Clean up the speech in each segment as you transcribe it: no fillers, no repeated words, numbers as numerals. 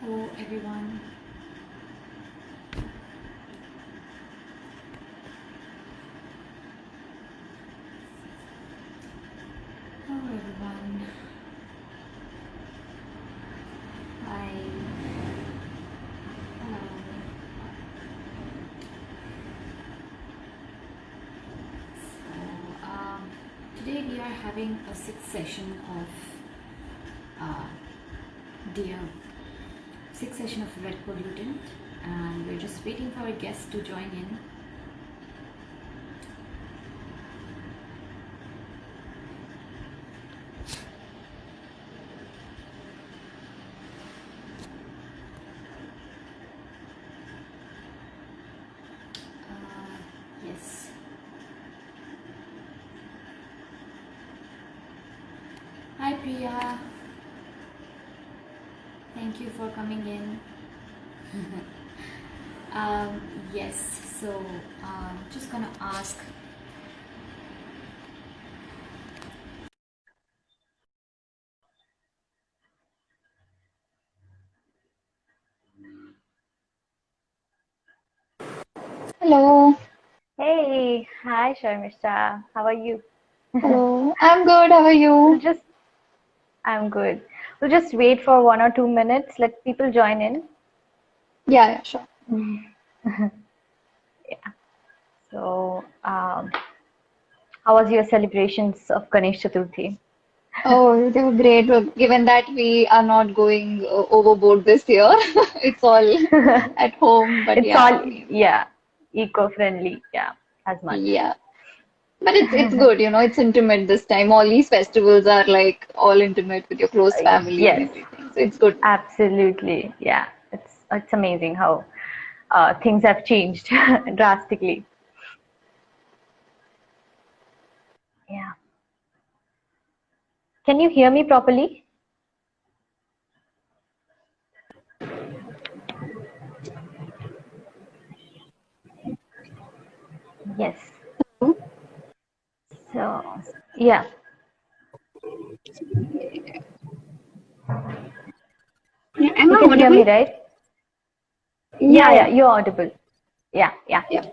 Hello everyone. Hello everyone. Hi. Hello. Today we are having a sixth session of dear sixth session of Red Pollutant, and we're just waiting for a guest to join in. Yes. Hi Priya. Thank you for coming in. Yes, so just gonna ask. Hello. Hey, hi Sharmishtha. How are you? Hello. I'm good. How are We'll you? just, I'm good. We'll just wait for 1 or 2 minutes. Let people join in. Yeah, sure. Yeah. So, how was your celebrations of Ganesh Chaturthi? Oh, they were great. Well, given that we are not going overboard this year, it's all at home. But It's yeah, all, yeah, eco-friendly. Yeah, as much. yeah. But it's good, it's intimate this time. All these festivals are like all intimate with your close family and Yes, everything. So it's good. absolutely. Yeah, it's amazing how things have changed drastically. Yeah. Can you hear me properly? Yes. So, yeah. Yeah, am You I can hear audible? me, right? Yeah, Yeah, yeah, you're audible. Yeah, yeah. yeah.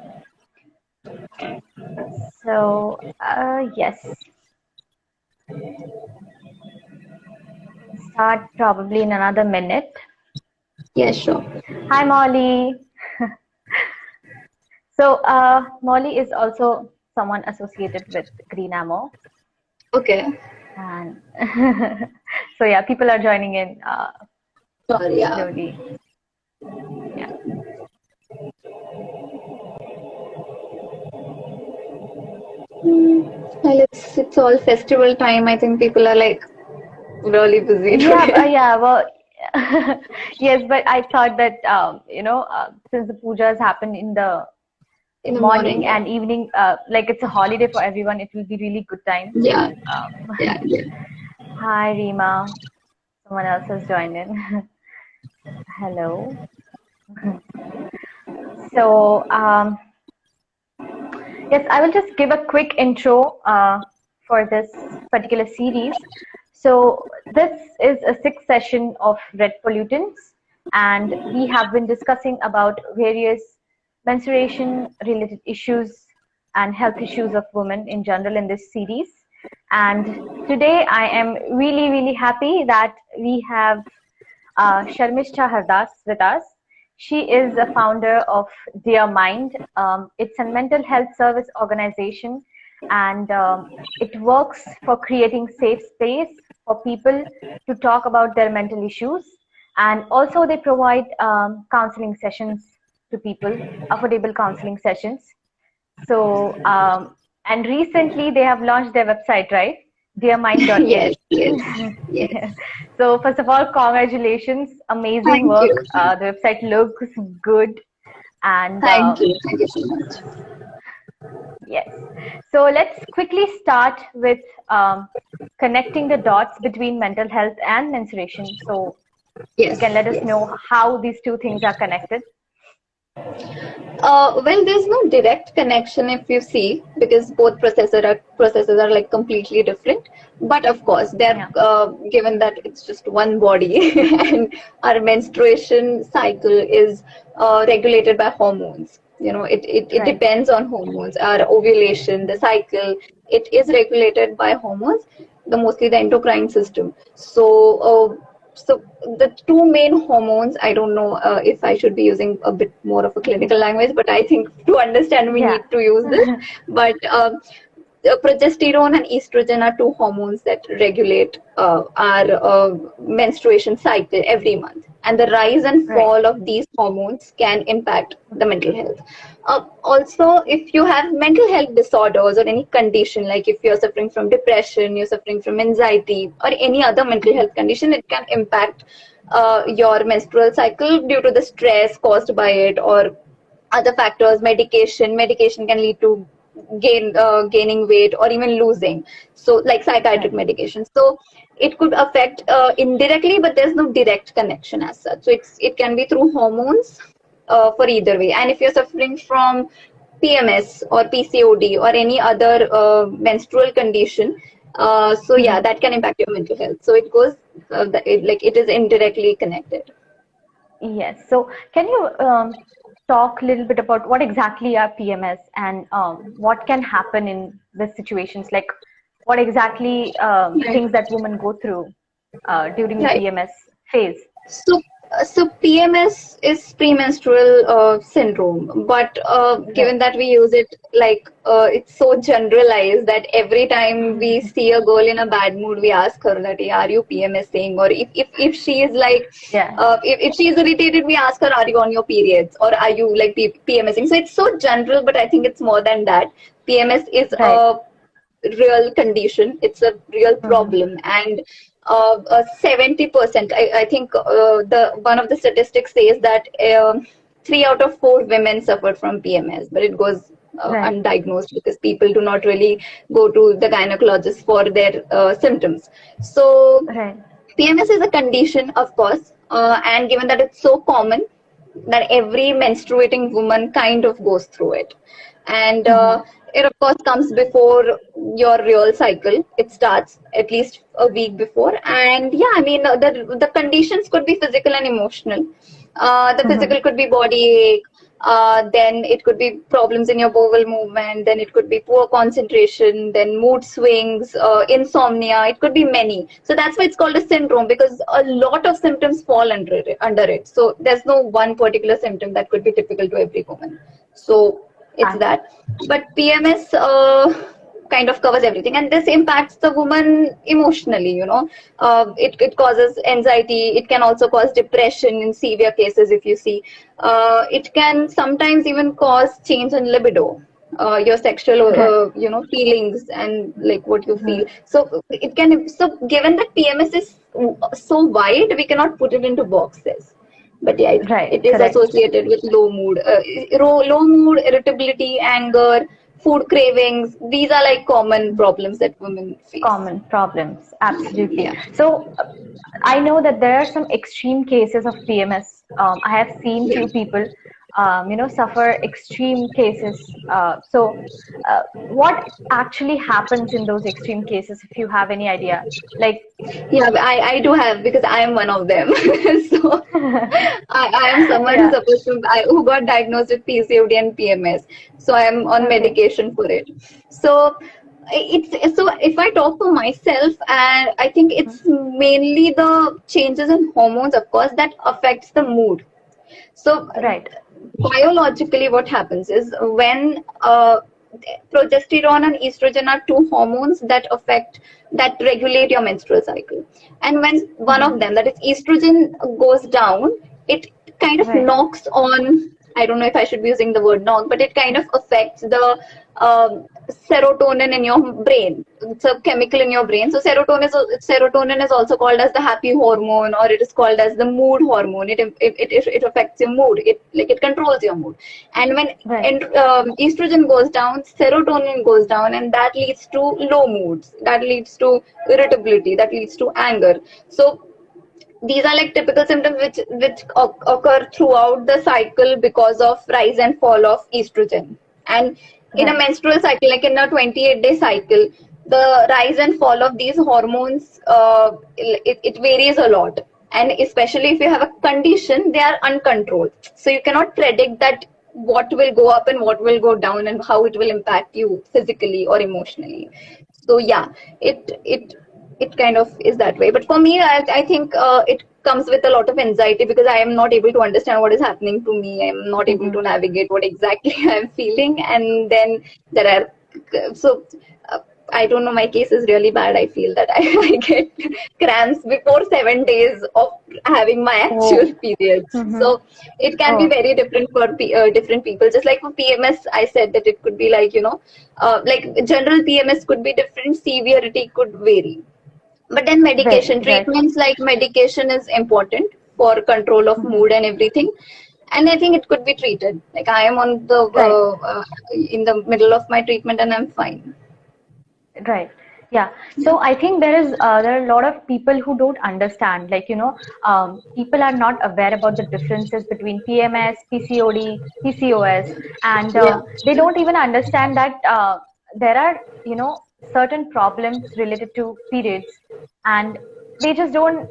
So, yes, start probably in another minute. Yeah, sure. Hi, Molly. So, Molly is also someone associated with Green Ammo. Okay. And so, yeah, people are joining in Sorry, yeah. slowly. Yeah. Well, it's all festival time. I think people are like really busy Yeah, today. yeah, well, yes, but I thought that, since the pujas happen in the In the morning, morning yeah. and evening, like it's a holiday for everyone, it will be really good time. Yeah, So, yeah, yeah. hi, Rima. Someone else has joined in. Hello. So, yes, I will just give a quick intro for this particular series. So, this is a sixth session of Red Pollutants, and we have been discussing about various menstruation related issues and health issues of women in general in this series. And today I am really, really happy that we have Sharmishtha with us. She is a founder of Dear Mind. It's a mental health service organization, and it works for creating safe space for people to talk about their mental issues. And also, they provide counseling sessions to people, affordable counseling sessions. So, and recently they have launched their website, right? Yes, Dearmind.in. yes, yes. So first of all, congratulations, amazing Thank work. you. The website looks good, and Thank you. Thank you so much. yes. So let's quickly start with connecting the dots between mental health and menstruation. So you Yes, can let us yes. know how these two things are connected. Well, there's no direct connection if you see, because both processes are like completely different. But of course, they're Yeah. given that it's just one body, and our menstruation cycle is regulated by hormones. It Right. depends on hormones. Our ovulation, the cycle, it is regulated by hormones, mostly the endocrine system. So the two main hormones, I don't know if I should be using a bit more of a clinical language, but I think to understand we Yeah. need to use this. But progesterone and estrogen are two hormones that regulate our menstruation cycle every month. And the rise and Right. fall of these hormones can impact the mental health. Also, if you have mental health disorders or any condition, like if you're suffering from depression, you're suffering from anxiety, or any other mental health condition, it can impact your menstrual cycle due to the stress caused by it, or other factors. Medication can lead to gaining weight or even losing, so like psychiatric Right. medication. So it could affect indirectly, but there's no direct connection as such. So it can be through hormones for either way. And if you're suffering from PMS or PCOD or any other menstrual condition, so yeah, Mhm. that can impact your mental health. So it goes it is indirectly connected. Yes. So can you talk a little bit about what exactly are PMS and what can happen in these situations? Like what exactly Right. things that women go through during the Right. PMS phase? So PMS is premenstrual syndrome, but Right. given that we use it it's so generalized that every time we see a girl in a bad mood, we ask her that, "Are you PMSing?" Or if she is Yeah. if she is irritated, we ask her, "Are you on your periods?" Or "Are you like PMSing?" So it's so general, but I think it's more than that. PMS is Right. a real condition. It's a real Mhm. problem, and 70%. I think the one of the statistics says that 3 out of 4 women suffered from PMS, but it goes Right. undiagnosed because people do not really go to the gynecologist for their symptoms. So Right. PMS is a condition, of course, and given that it's so common, that every menstruating woman kind of goes through it. And Mhm. it, of course, comes before your real cycle. It starts at least a week before. And yeah, I mean, the conditions could be physical and emotional. The Mhm. physical could be body ache, then it could be problems in your bowel movement, then it could be poor concentration, then mood swings, insomnia. It could be many. So that's why it's called a syndrome, because a lot of symptoms fall under it. So there's no one particular symptom that could be typical to every woman. So it's Ah, that. But PMS kind of covers everything, and this impacts the woman emotionally. It causes anxiety. It can also cause depression in severe cases. If you see, it can sometimes even cause change in libido, your sexual right. feelings, and like what you feel. Mhm. So it can, so given that PMS is so wide, we cannot put it into boxes. But yeah, Right. it is Correct. associated with low mood, low mood, irritability, anger, food cravings. These are like common problems that women face. Common problems. Absolutely. Yeah. So I know that there are some extreme cases of PMS. I have seen Yeah. few people, suffer extreme cases. What actually happens in those extreme cases, if you have any idea? Like, Yeah, I do have, because I am one of them. So I am someone yeah, who got diagnosed with PCOD and PMS. So I am on okay, medication for it. So so if I talk for myself, I think it's mainly the changes in hormones, of course, that affects the mood. So right, biologically, what happens is when progesterone and estrogen are two hormones that regulate your menstrual cycle, and when one hmm, of them, that is estrogen, goes down, it kind of right, knocks on. I don't know if I should be using the word knock, but it kind of affects the serotonin in your brain. It's a chemical in your brain. So serotonin is also called as the happy hormone, or it is called as the mood hormone. It affects your mood. It controls your mood. And when right, estrogen goes down, serotonin goes down, and that leads to low moods. That leads to irritability. That leads to anger. So these are like typical symptoms which occur throughout the cycle because of rise and fall of estrogen. And in a Right. menstrual cycle, like in a 28-day cycle, the rise and fall of these hormones, it varies a lot. And especially if you have a condition, they are uncontrolled. So you cannot predict that what will go up and what will go down and how it will impact you physically or emotionally. So yeah, it kind of is that way. But for me, I think it comes with a lot of anxiety because I am not able to understand what is happening to me. I'm not able to navigate what exactly I'm feeling. And then there are, so I don't know, my case is really bad. I feel that I get cramps before 7 days of having my Oh. actual periods. Mm-hmm. So it can be Oh. very different for different people. Just like for PMS, I said that it could be like, like general PMS could be different, severity could vary. But then Very medication, right. treatments like medication is important for control of Mm-hmm. mood and everything. And I think it could be treated. Like I am on the Right. in the middle of my treatment and I'm fine. Right. Yeah. So I think there are a lot of people who don't understand. Like, people are not aware about the differences between PMS, PCOD, PCOS, and Yeah. they don't even understand that there are certain problems related to periods, and they just don't.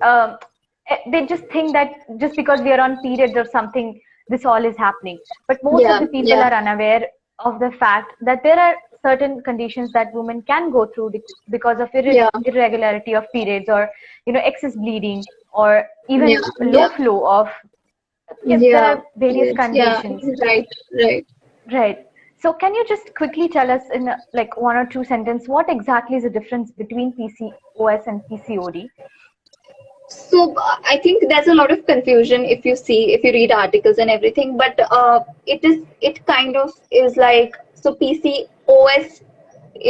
They just think that just because we are on periods or something, this all is happening. But most of Yeah. the people Yeah. are unaware of the fact that there are certain conditions that women can go through because of Yeah. irregularity of periods, or excess bleeding, or Yeah. even low Yeah. flow of, yes, there Yeah. are various Yes. Yeah. conditions. Right. Right. Right. So can you just quickly tell us in like one or two sentences what exactly is the difference between PCOS and PCOD? So I think there's a lot of confusion if you read articles and everything, but it kind of is like, so PCOS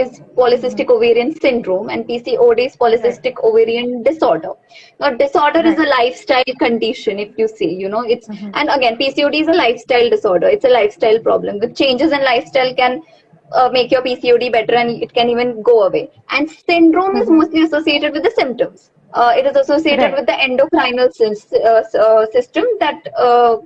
is Mm-hmm. polycystic ovarian syndrome and PCOD is Right. polycystic ovarian disorder. Now disorder is Right. a lifestyle condition, if you see, it's, Mm-hmm. and again PCOD is a lifestyle disorder. It's a lifestyle problem. With changes in lifestyle can make your PCOD better and it can even go away. And syndrome is Mm-hmm. mostly associated with the symptoms. It is associated Right. with the endocrinal system that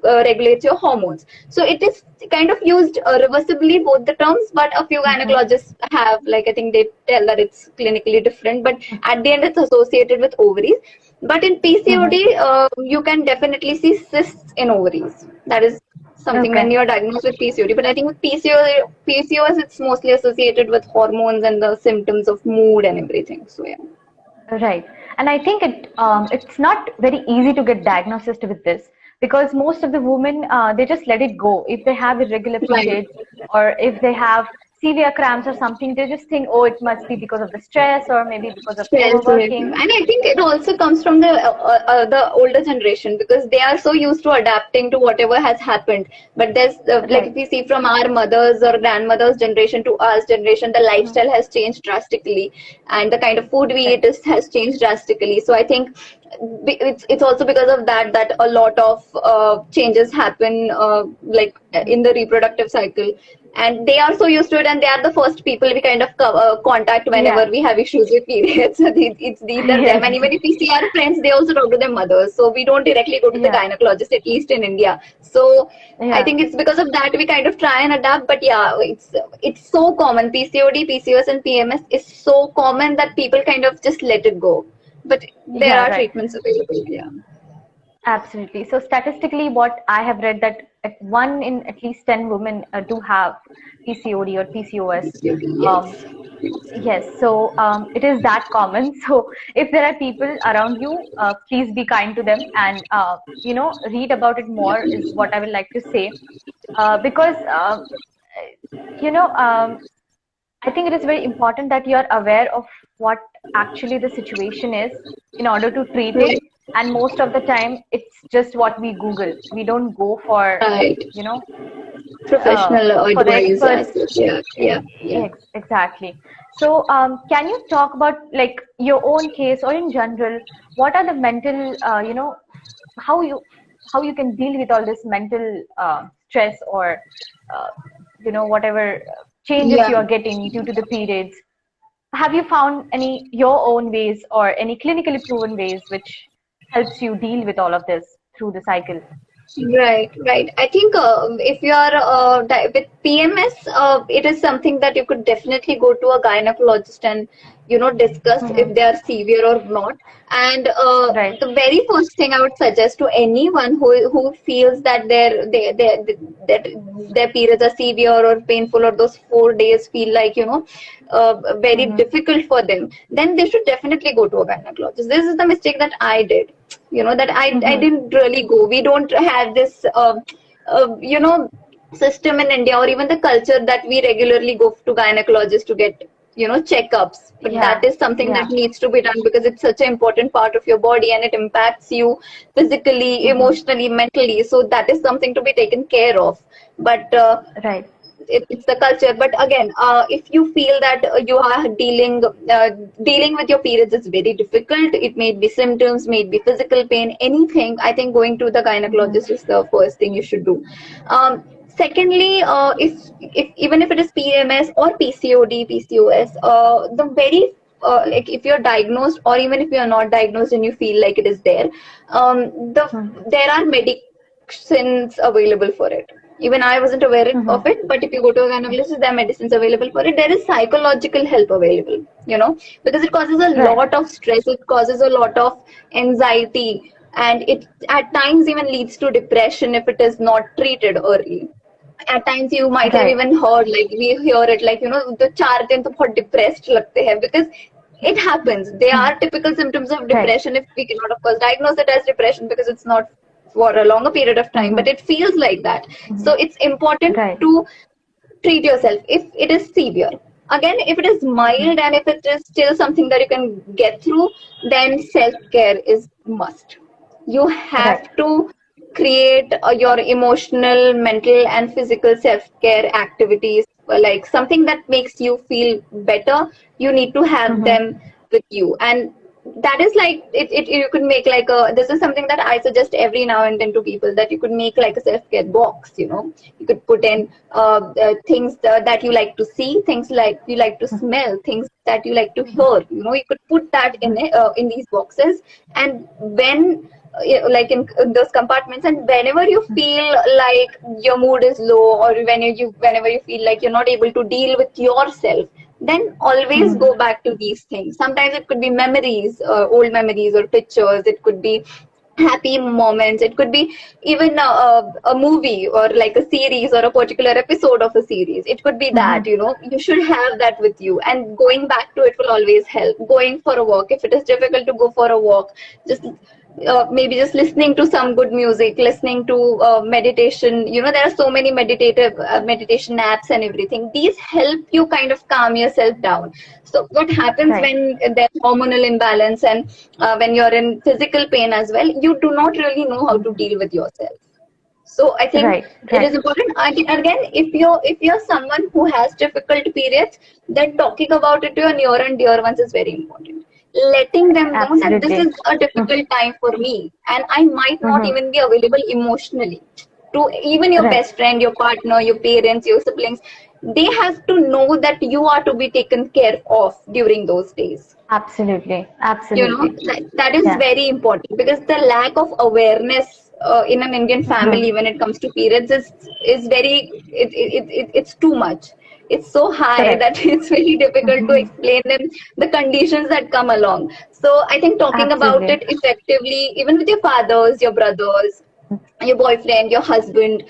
regulates your hormones. So it is kind of used reversibly, both the terms, but a few Mm-hmm. gynecologists have, like, I think they tell that it's clinically different, but at the end it's associated with ovaries. But in Mm-hmm. PCOD, you can definitely see cysts in ovaries. That is something when Okay. you're diagnosed with PCOD. But I think with PCOS, it's mostly associated with hormones and the symptoms of mood and everything. So yeah. Right. And I think it's not very easy to get diagnosed with this, because most of the women, they just let it go. If they have irregular Right. periods, or if they have severe cramps or something, they just think, oh, it must be because of the stress, or maybe because of Stress, overworking. and I think it also comes from the older generation because they are so used to adapting to whatever has happened. But there's like, if Right. we see from our mothers or grandmothers' generation to our generation, the Mm-hmm. lifestyle has changed drastically, and the kind of food we Right. eat has changed drastically. So I think it's also because of that a lot of changes happen, like in the reproductive cycle, and they are so used to it, and they are the first people we kind of contact whenever Yeah. we have issues with periods. So it's either them, and Yes. even if we see our friends, they also talk to their mothers, so we don't directly go to the Yeah. gynecologist, at least in India. So I Yeah. think it's because of that we kind of try and adapt. But yeah, it's so common. PCOD, PCOS, and PMS is so common that people kind of just let it go, but there Yeah. are Right. treatments available. Yeah. Absolutely. So statistically, what I have read, that one in at least 10 women do have PCOD or PCOS. PCOD, Um, yes. yes. So it is that common. So if there are people around you, please be kind to them, and read about it more is what I would like to say, because you know I think it is very important that you are aware of what actually the situation is in order to treat it. Right. And most of the time, it's just what we Google. We don't go Right. you know, Professional for the advice experts. as such. Yeah. Yeah. Yeah. Exactly. So, can you talk about like your own case, or in general, what are the mental, how you how you can deal with all this mental stress, or uh, whatever changes you Yeah. are getting due to the periods? Have you found any your own ways or any clinically proven ways which helps you deal with all of this through the cycle. Right, right. I think if you are with PMS, it is something that you could definitely go to a gynecologist and discuss Mm-hmm. if they are severe or not. And Right. the very first thing I would suggest to anyone who feels that that their periods are severe or painful, or those 4 days feel like very Mm-hmm. difficult for them, then they should definitely go to a gynecologist. This is the mistake that I did, that I Mm-hmm. didn't really go. We don't have this system in India, or even the culture that we regularly go to gynecologists to get checkups. But Yeah. that is something Yeah. that needs to be done, because it's such an important part of your body, and it impacts you physically, Mm-hmm. emotionally, mentally. So that is something to be taken care of. But Right. it's the culture. But again, if you feel that you are dealing with your periods is very difficult, it may be symptoms, may be physical pain, anything, I think going to the Mm-hmm. gynecologist is the first thing you should do. Secondly, if even if it is PMS or PCOD, PCOS, the very like if you're diagnosed, or even if you're not diagnosed and you feel like it is there, there are medicines available for it. Even I wasn't aware Mm-hmm. of it, but if you go to a gynecologist, there are medicines available for it. There is psychological help available, because it causes a Right. lot of stress, it causes a lot of anxiety, and it at times even leads to depression if it is not treated early. At times you might have Right. even heard, like we hear it, like the 4 दिन तो बहुत depressed लगते हैं, because it happens. They Mm-hmm. are typical symptoms of Right. depression. If we cannot of course diagnose it as depression, because it's not for a longer period of time, Mm-hmm. but it feels like that. Mm-hmm. So it's important Right. to treat yourself if it is severe. Again, if it is Mm-hmm. mild and if it is still something that you can get through, then self-care is must. You have Right. to create your emotional, mental, and physical self-care activities, like something that makes you feel better. You need to have Mm-hmm. them with you. And that is like you could make like a, this is something that I suggest every now and then to people, that you could make like a self-care box. You could put in things that you like to see, things like you like to smell, things that you like to hear. You could put that in these boxes, and when like in those compartments, and whenever you feel like your mood is low, or whenever you feel like you're not able to deal with yourself, then always Mm-hmm. go back to these things. Sometimes it could be memories, old memories or pictures. It could be happy moments. It could be even a movie, or like a series, or a particular episode of a series. It could be Mm-hmm. that, you should have that with you, and going back to it will always help. Going for a walk, if it is difficult to go for a walk, just maybe just listening to some good music, listening to meditation. There are so many meditation apps and everything. These help you kind of calm yourself down. So what happens Right. when there's hormonal imbalance, and when you're in physical pain as well, you do not really know how to deal with yourself. So I think Right. it is Right. important. Again, if you're someone who has difficult periods, then talking about it to your near and dear ones is very important. Letting them know that this Absolutely. is a Mm-hmm. difficult time for me, and I might not Mm-hmm. even be available emotionally to even your Right. best friend, your partner, your parents, your siblings. They have to know that you are to be taken care of during those days. Absolutely. Absolutely. That is Yeah. very important, because the lack of awareness in an Indian Mm-hmm. family when it comes to periods is very, it's too much. It's so high Correct. that it's very difficult to Mm-hmm. explain them the conditions that come along. So I think talking about Absolutely. it effectively, even with your fathers, your brothers, your boyfriend, your husband,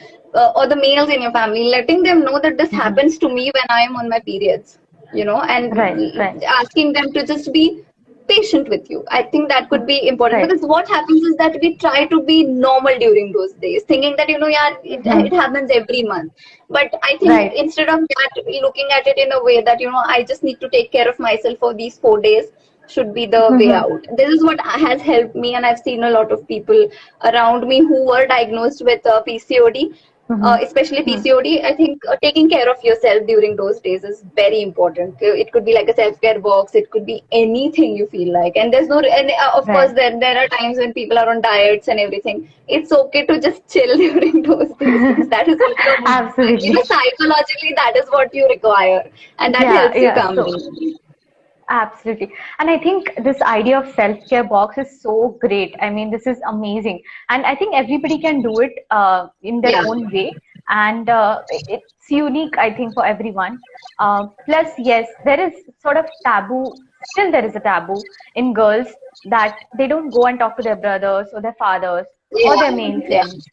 or the males in your family, letting them know that this Mm-hmm. happens to me when I am on my periods, Right. Right. and asking them to just be patient with you. I think that could be important, Right. because what happens is that we try to be normal during those days, thinking that, yeah, it Mm-hmm. happens every month. But I think Right. instead of that, looking at it in a way that, I just need to take care of myself for these 4 days, should be the way Mm-hmm. out. This is what has helped me, and I've seen a lot of people around me who were diagnosed with PCOD, Mm-hmm. especially PCOD. I think taking care of yourself during those days is very important. It could be like a self-care box. It could be anything you feel like. And there's no, and of course, Right. there are times when people are on diets and everything. It's okay to just chill during those days, because that is what Absolutely. psychologically, that is what you require, and that Yeah. helps you Yeah. calm So down. Absolutely. And I think this idea of self-care box is so great. I mean, this is amazing. And I think everybody can do it in their Yeah, own way. And it's unique, I think, for everyone. Plus, yes, there is sort of taboo, still there is a taboo in girls that they don't go and talk to their brothers or their fathers or their yeah, male yeah, friends.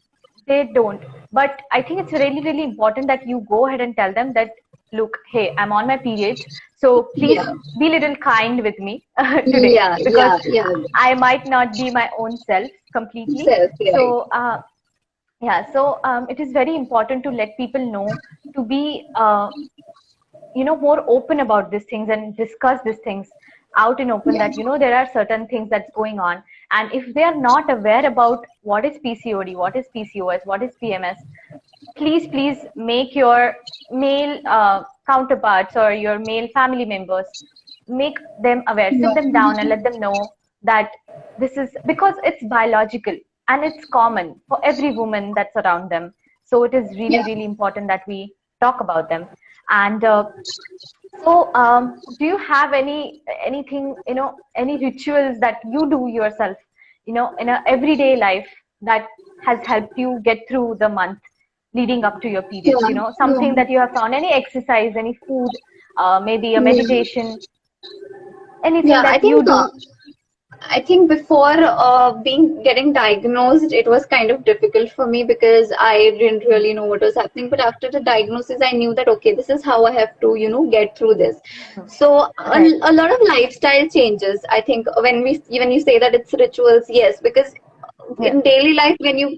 They don't. But I think it's really, really important that you go ahead and tell them that, look, hey, I'm on my periods, so please yeah, be a little kind with me today, yeah, because yeah, yeah. I might not be my own self completely. Self, right? So, yeah, so it is very important to let people know to be, more open about these things and discuss these things out in open, Yeah, that, there are certain things that's going on. And if they are not aware about what is PCOD, what is PCOS, what is PMS, please make your male counterparts or your male family members, make them aware, sit yeah, them down and let them know that this is because it's biological and it's common for every woman that's around them. So it is really, yeah. really important that we talk about them. And so do you have anything, any rituals that you do yourself, in a everyday life, that has helped you get through the month leading up to your periods? Yeah, Something yeah, that you have found, any exercise, any food, maybe a yeah. meditation, anything Yeah, that you do? I think before being getting diagnosed, it was kind of difficult for me because I didn't really know what was happening. But after the diagnosis, I knew that okay, this is how I have to, get through this. Mhm. So Right. a lot of lifestyle changes. I think when you say that it's rituals, yes, because Yeah. in daily life when you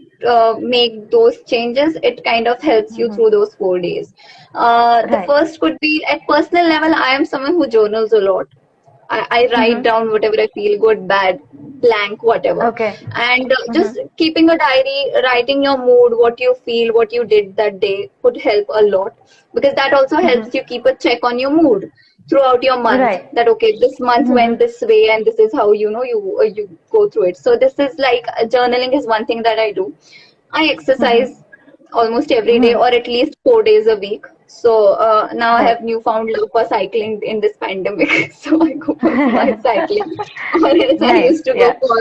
make those changes, it kind of helps you Hmm. through those 4 days. The Right. first could be at personal level. I am someone who journals a lot. I write Hmm. down whatever I feel, good, bad, blank, whatever. Okay. And Hmm. just keeping a diary, writing your mood, what you feel, what you did that day could help a lot, because that also Hmm. helps you keep a check on your mood throughout your month. Right. That okay, this month Hmm. went this way, and this is how you go through it. So this is like journaling is one thing that I do. I Hmm. exercise almost every day Hmm. or at least 4 days a week. So now I Right. have newfound love for cycling in this pandemic. So I go for my cycling, or else I Nice. used to go Yeah. for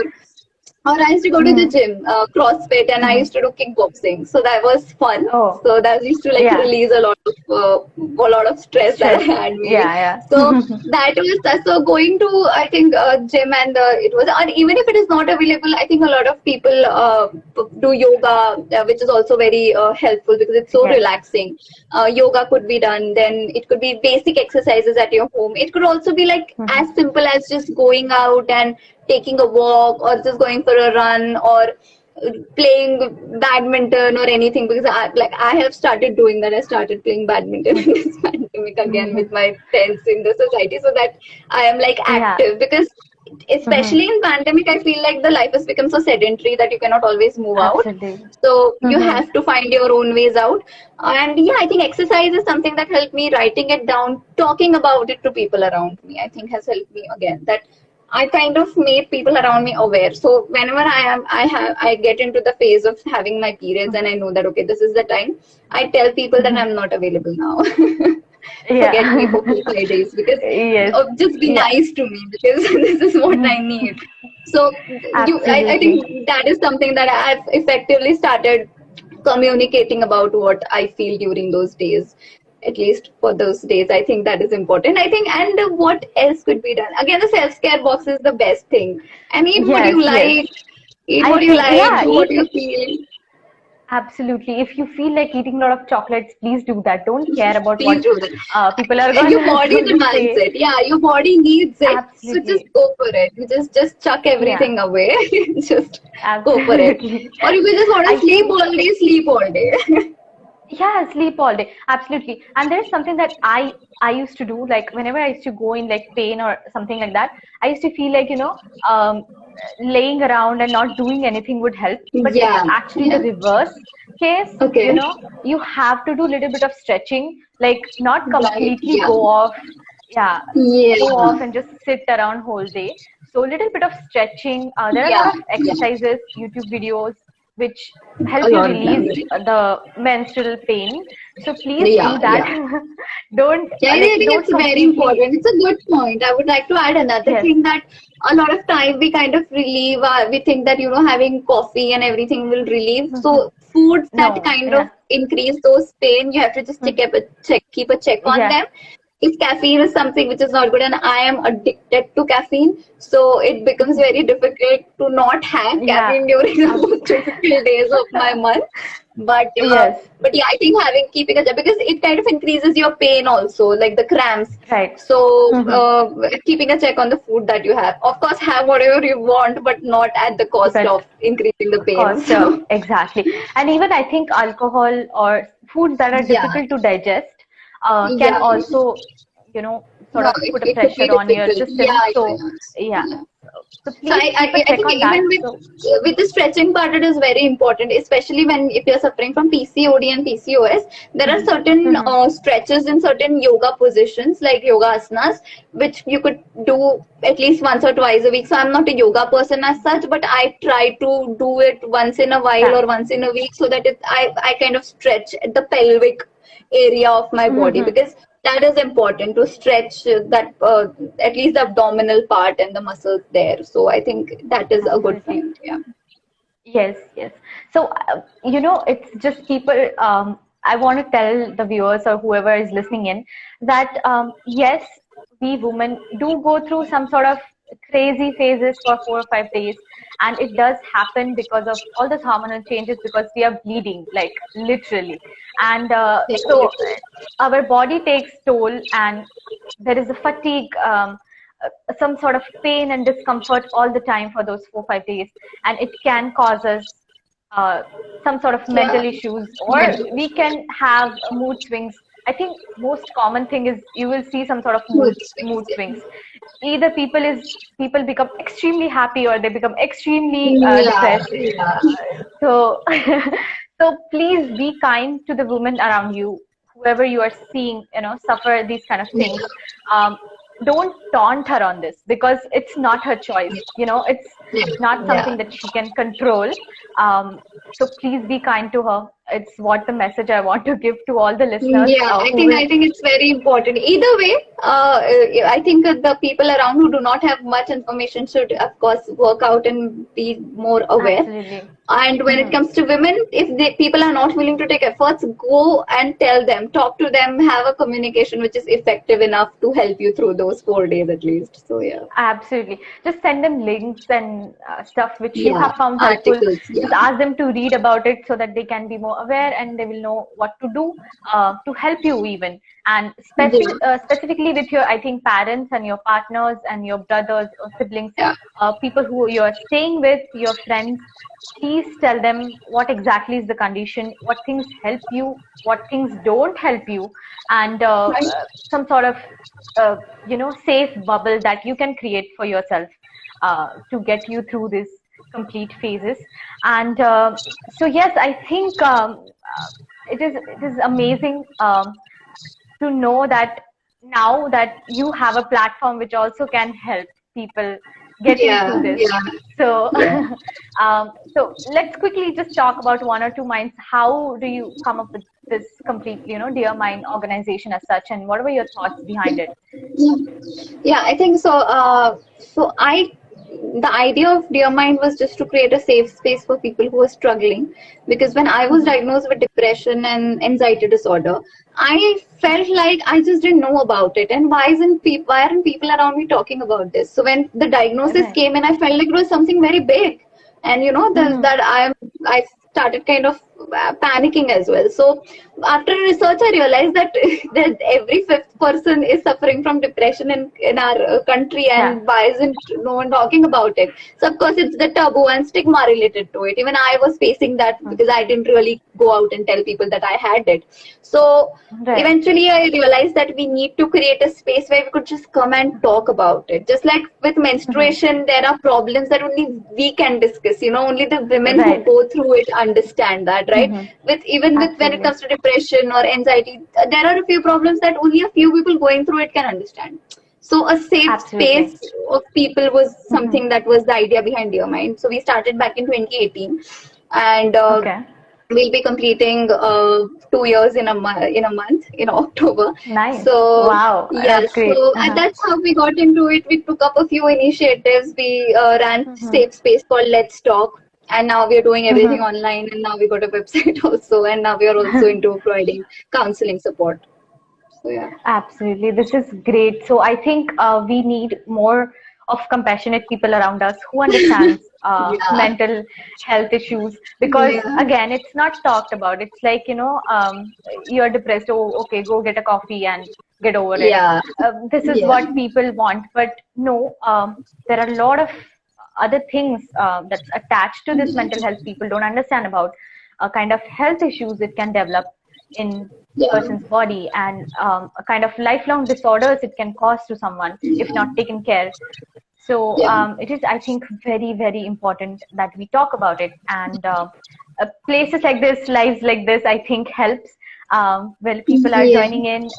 or I used to go to the Hmm. gym, CrossFit, and I Hmm. used to do kickboxing. So that was fun. Oh, So that used to like yeah. release a lot of stress that I Stress. had maybe. Yeah, So yeah. that was so going to I think gym and it was and even if it is not available, I think a lot of people do yoga, which is also very helpful because it's so Yes. relaxing. Yoga could be done. Then it could be basic exercises at your home. It could also be like Hmm. as simple as just going out and taking a walk or just going for a run or playing badminton or anything because I have started doing that. I started playing badminton in this pandemic again with my friends in the society so that I am like Yeah. active because Hmm. especially in pandemic I feel like the life has become so sedentary that you cannot always move out. Absolutely. So you Hmm. have to find your own ways out. And yeah, I think exercise is something that helped me. Writing it down, talking about it to people around me, I think has helped me again. That I kind of made people around me aware. So whenever I get into the phase of having my periods and I know that okay, this is the time, I tell people that Hmm. I'm not available now. Forget me Yeah. for 4 5 days because Yes. just be Yeah. nice to me because this is what I need. So I Absolutely. think that is something that I've effectively started communicating about what I feel during those days. At least for those days, I think that is important. I think, and what else could be done? Again, the self-care box is the best thing. And eat what Yes, you yes. like, eat I what you think, like, yeah, do what eat. you feel. Absolutely. If you feel like eating a lot of chocolates, please do that. Don't care about Please what do that. people are And your gonna body going to demands say. it. Yeah, your body needs it. So just Absolutely. go for it. You just chuck Yeah. everything away. Just go for it. Absolutely. Or if you just want to I sleep think, all day, sleep all day. yeah, sleep all day. Absolutely. And there's something that I used to do, like whenever I used to go in like pain or something like that, I used to feel like, um, laying around and not doing anything would help. But it's Yeah, actually the yeah. reverse case. Okay. You have to do a little bit of stretching, like not Right. completely Yeah. go off. Yeah, go Yeah. off and just sit around whole day. So a little bit of stretching. There are a lot Yeah. of Yeah. exercises, YouTube videos, which A help you lot of them. release the menstrual pain. So please Yeah. do that. Yeah. Don't Yeah, I think don't it's very completely. important. It's a good point. I would like to add another Yes. thing that a lot of time we kind of relieve, we think that, having coffee and everything will relieve. So foods that No. kind of Yeah. increase those pain, you have to just keep a check on Yeah. them. If caffeine is something which is not good, and I am addicted to caffeine, so it becomes very difficult to not have Yeah. caffeine during the Um, most difficult days of my month. But yes. but yeah, I think keeping a because it kind of increases your pain also, like the cramps. Right. So keeping a check on the food that you have. Of course, have whatever you want, but not at the cost But of increasing the pain. cost exactly. And even I think alcohol or foods that are Yeah, difficult to digest can yeah. also, you know, sort No, of put a it could be pressure on your difficult. system. Yeah, So yeah, yeah. yeah. So So please keep a I check think on that. even So with the stretching part, it is very important, especially when if you're suffering from PCOD and PCOS. There are certain mhm. stretches in certain yoga positions like yoga asanas, which you could do at least once or twice a week. So I'm not a yoga person as such, but I try to do it once in a while Yeah. or once in a week so that I kind of stretch at the pelvic area of my body, Mhm. because that is important to stretch that at least the abdominal part and the muscles there. So I think that is a good Absolutely. point. Yeah. Yes, yes. So, it's just people. I want to tell the viewers or whoever is listening in that, yes, we women do go through some sort of crazy phases for 4 or 5 days. And it does happen because of all the hormonal changes because we are bleeding, like literally. And so our body takes toll and there is a fatigue. Some sort of pain and discomfort all the time for those 4 or 5 days, and it can cause us uh, some sort of Yeah. mental issues, or we can have mood swings. I think most common thing is you will see some sort of Mood swings. mood swings. Either people become extremely happy or they become extremely Yeah. depressed. Yeah. So so please be kind to the women around you, whoever you are seeing, suffer these kind of things. um, don't taunt her on this because it's not her choice. It's Yeah. not Yeah. something that she can control. So please be kind to her. It's what the message I want to give to all the listeners Yeah, who will. I think it's very important. Either way, I think the people around who do not have much information should, of course, work out and be more aware. Absolutely. And when it Mhm. comes to women, if people are not willing to take efforts, go and tell them, talk to them, have a communication which is effective enough to help you through those 4 days at least. So yeah, Absolutely. Just send them links and stuff which you yeah, have found helpful. articles, Just yeah, ask them to read about it so that they can be more aware and they will know what to do to help you even. And yeah, specifically with your, I think, parents and your partners and your brothers or siblings, yeah, people who you're staying with, your friends, please tell them what exactly is the condition, what things help you, what things don't help you, and right. some sort of safe bubble that you can create for yourself to get you through this complete phases. And so yes, I think it is amazing to know that now that you have a platform which also can help people getting through Yeah, this. yeah, So, yeah. so let's quickly just talk about one or two minds. How do you come up with this complete, Dear Mind organization as such, and what were your thoughts behind it? Yeah, yeah, I think so. The idea of Dear Mind was just to create a safe space for people who are struggling. Because when I was Mhm. diagnosed with depression and anxiety disorder, I felt like I just didn't know about it. And why aren't people around me talking about this? So when the diagnosis Right. came in, I felt like it was something very big. And Mhm. that I started kind of panicking as well. So after research, I realized that that every fifth person is suffering from depression in our country, Yeah. and why isn't no one talking about it? So of course, it's the taboo and stigma related to it. Even I was facing that Mhm. because I didn't really go out and tell people that I had it. So Right. eventually, I realized that we need to create a space where we could just come and talk about it. Just like with Mhm. menstruation, there are problems that only we can discuss. Only the women who Right. go through it understand that, right? Mhm. With when it Absolutely. comes to depression or anxiety, there are a few problems that only a few people going through it can understand. So a safe Absolutely. space of people was Mhm. something that was the idea behind Dear Mind. So we started back in 2018, and Okay. we'll be completing 2 years in a month in October. Nice. So Wow, yes, that's great. so and that's how we got into it. We took up a few initiatives. We ran safe space called Let's Talk, and now we are doing everything online. And now we got a website also, and now we are also into providing counseling support. So yeah, Absolutely. This is great. So I think we need more of compassionate people around us who understands yeah, mental health issues, because yeah, again, it's not talked about. It's like, you're depressed. Oh, okay, go get a coffee and get over it. yeah, This is yeah, what people want, but no, there are a lot of other things that's attached to this mental health people don't understand about, kind of health issues it can develop in yeah, person's body, and a kind of lifelong disorders it can cause to someone if not taken care. So yeah, it is, I think, very, very important that we talk about it. And places like this, lives like this, I think helps. Well, people are yeah, joining in,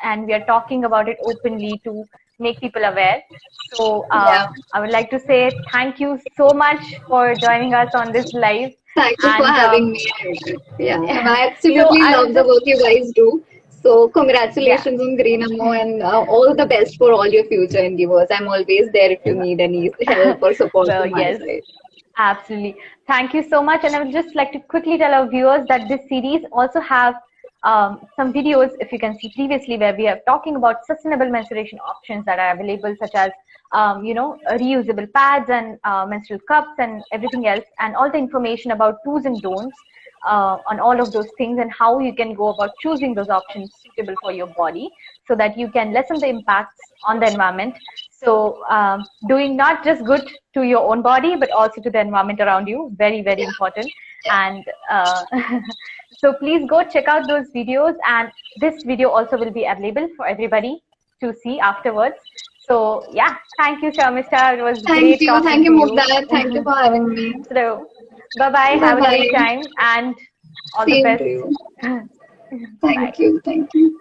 and we are talking about it openly to make people aware. So yeah. I would like to say thank you so much for joining us on this live. Thank you for And having me. Yeah, and I so absolutely I'll love the just, work you guys do. So yeah. congratulations on Greenamo and all the best for all your future endeavors. I'm always there if you need any help or support Well, from my yes, side. absolutely. Thank you so much. And I would just like to quickly tell our viewers that this series also have some videos, if you can see previously, where we are talking about sustainable menstruation options that are available, such as, reusable pads and menstrual cups and everything else, and all the information about do's and don'ts on all of those things, and how you can go about choosing those options suitable for your body, so that you can lessen the impacts on the environment. So doing not just good to your own body, but also to the environment around you, very, very Yeah, important. yeah, And so please go check out those videos, and this video also will be available for everybody to see afterwards. So yeah, thank you, Sharmishtha. It was great thank talking you, to you. Mugdha. Thank you for having me. So bye bye. Bye Have a great bye. time and all the Same to best. you. Bye. Thank you. Thank you.